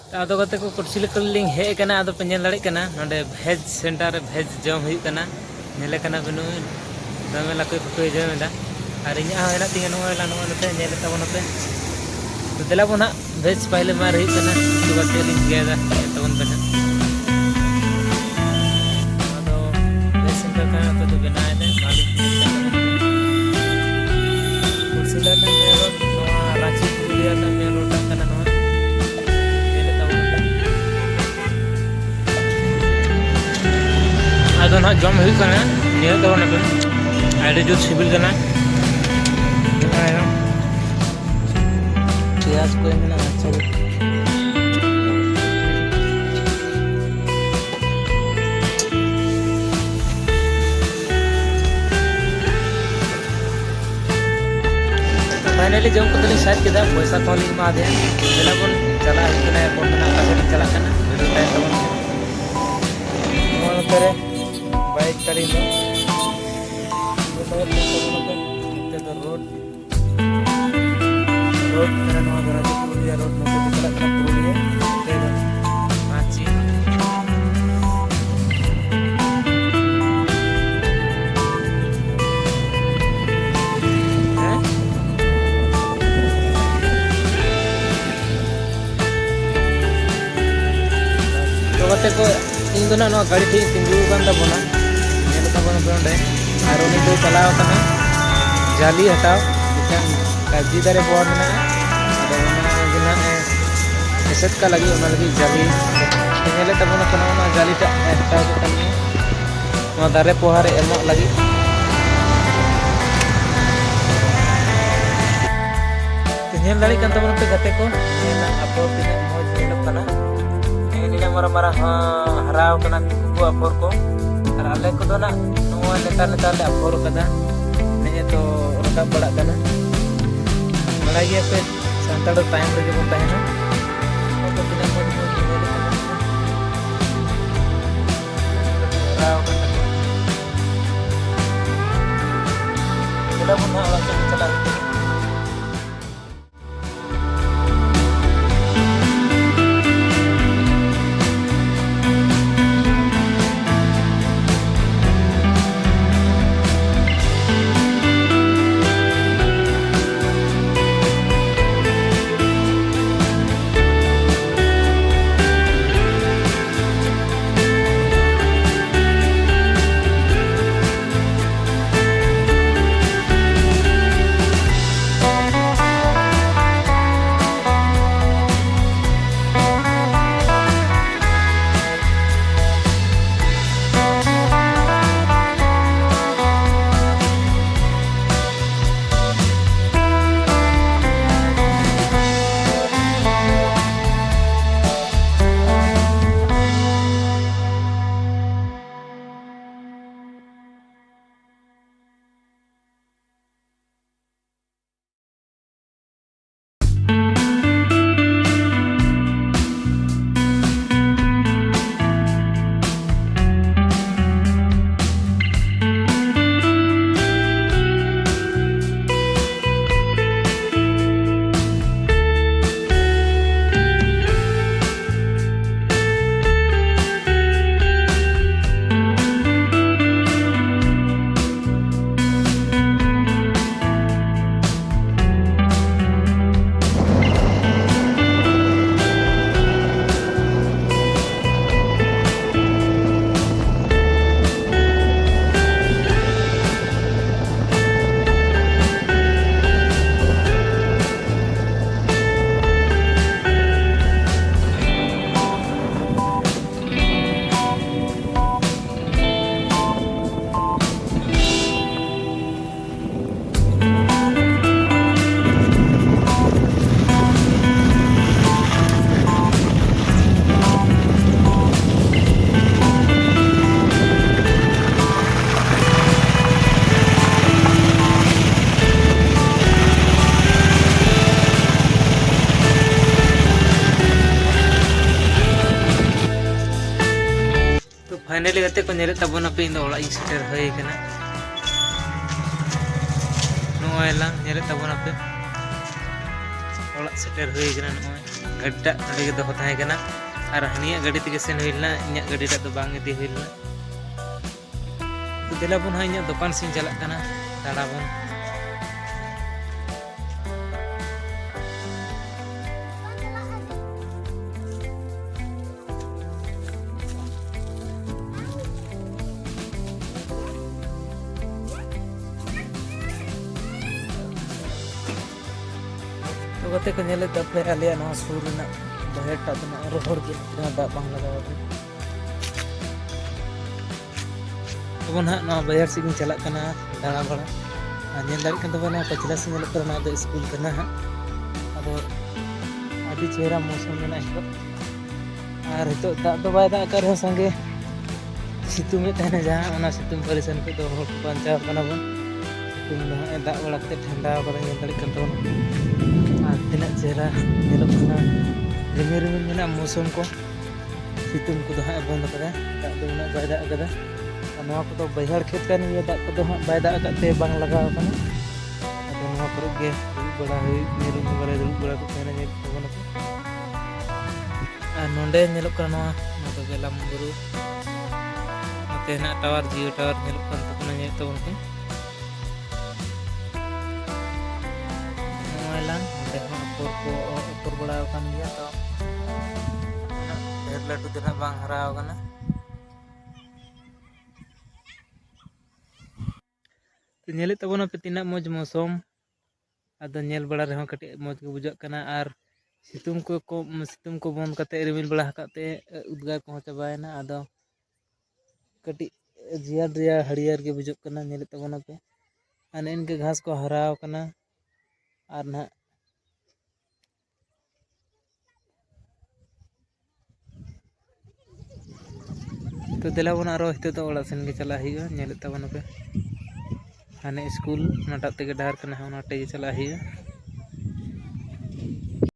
आदो कते को कुर्सीलिकलिंग हे कना आदो पे नेल दाड़े कना नोंडे भेज सेंटर रे भेज जम हुई कना नेले कना बनु दमे लाकोय फकोय जमेदा और इन्या हेना तिंगा नोला नोते नेले तबनते तो देला बना भेज पहले मार हुई कना तो कते लिंग गेदा तबन बना आदो भेज सेंटर कना तो बनाए दे मालिक कुर्सीलिकलिंग मेरो नोआ रांची पुरुलिया ना मेरो कना नोआ आदो ना जम हुई कना निया तबन पे आइडे जो सिविल कना आया प्याज को मेना अच्छा फाइनली जम को तली साइड केदा पैसा तो ली मा दे देला बन चला इतना एयरपोर्ट ना कासे चला कना वीडियो टाइम तबन मोन करे बाइक करी लो तो रोड मेरा नवा घर है पुरुलिया रोड में से चला करना पुरुलिया तेरा रांची हैं तो बते को इन दोनों नवा गाड़ी थी तिंगू कान तबना नेल तबना पेंडे और उनी तो चलाव कना जाली हटाओ काजी दारे बोर्ड में एसेट का लगी लगी जाली नेले तबना कना जाली टा हटाओ कना दारे पोहारे एम लगी नेल दाड़ी कान तबना पे गते को नेला अपो तिना मौज नेल कना नीला मरा मरा हराव कना को अपोर को और आले को दोना नोआ नेता नेता ले अपोर कदा ने तो रका बड़ा कना बड़ा ये पे संताड़ टाइम रे जो तहना तो बिना मौज मौज नेल हराव कना चला बुना वाला चला फाइनली गते को नेरे तबना पे इंदो ओला सेटर होय कना नोएला नेरे तबना पे ᱚᱲᱟᱜ ᱥᱮᱴᱮर ᱦᱩᱭ ᱠᱟᱱᱟ ᱱᱚᱜᱼᱚᱭ ᱜᱟᱹᱰᱤᱴᱟᱜ ᱱᱚᱰᱮ ᱜᱮ ᱫᱚᱦᱚ ᱛᱟᱦᱮᱸ ᱠᱟᱱᱟ ᱟᱨ ᱦᱟᱹᱱᱤᱭᱟᱜ ᱜᱟᱹᱰᱤ ᱛᱮᱜᱮ ᱥᱮᱱ ᱦᱩᱭ ᱞᱮᱱᱟ ᱤᱧᱟᱹᱜ ᱜᱟᱹᱰᱤᱴᱟᱜ ᱫᱚ ᱵᱟᱝ ᱤᱫᱤ ᱦᱩᱭ ᱞᱮᱱᱟ ᱛᱚ ᱫᱮᱞᱟ ᱵᱚᱱ ᱦᱟᱸᱜ ᱤᱧᱟᱹᱜ ᱫᱚᱠᱟᱱ ᱥᱮᱫ ᱤᱧ ᱪᱟᱞᱟᱜ ᱠᱟᱱᱟ ᱫᱟᱬᱟ ᱵᱚᱱ तो गते को नेले तब आलिया नवा सुर ना बाहर टा दना रोहर के दाग बांग लगाव तो ना नवा बाजार से चला कना दाड़ा बड़ा नेल दाड़ी कन तबना पछला से नेल करना दो स्कूल कना हा अदो अभी चेहरा मौसम में ना हितो और हितो दाग दो बाय दाग कर संगे सितुंग में तहने जहां ओना सितुंग परेशान को दो होट पंचा कना बन सितुंग दो दाग बड़ा कते ठंडा कर नेल दाड़ी कन तबना तीना चेहरा नेलोकना रिमिल रिमिल मेना मौसम को सितुंग को हाँ बंद कदा दाग दो उना बाय दाग कदा नवा को बाजार खेत कान ये दाग को हाँ बाय दाग कते बांग लगाव कना अदो नवा करे गे बड़ा हुई नेरुम बड़ा दुब बड़ा को तेना नेल तबन को आ नोंडे नेलोक कना नवा तो बेलाम बुरु नते ना टावर जियो टावर नेलोक कन तबन ने तबन को मोबाइलान ऊपर बड़ा kan dia तो ढेर लाटू दिन बांग हराव कना तो नेले तबना पे तीना मौज मौसम अदो नेल बड़ा रहे कटे मौज के बुझा कना आर सितुंग को बंद कते रिमिल बड़ा हकाते उद्गार को चाबायना अदो कटी जियार रिया हरियर के बुझा कना नेले तबना पे अने इनके घास को हराव कना आर ना तो दिला बना आरो हितो तो ओड़ा सेन के चला हिगा नेले तबना पे हाने स्कूल नाटा तेगे डार कना ओना टे चला हिगा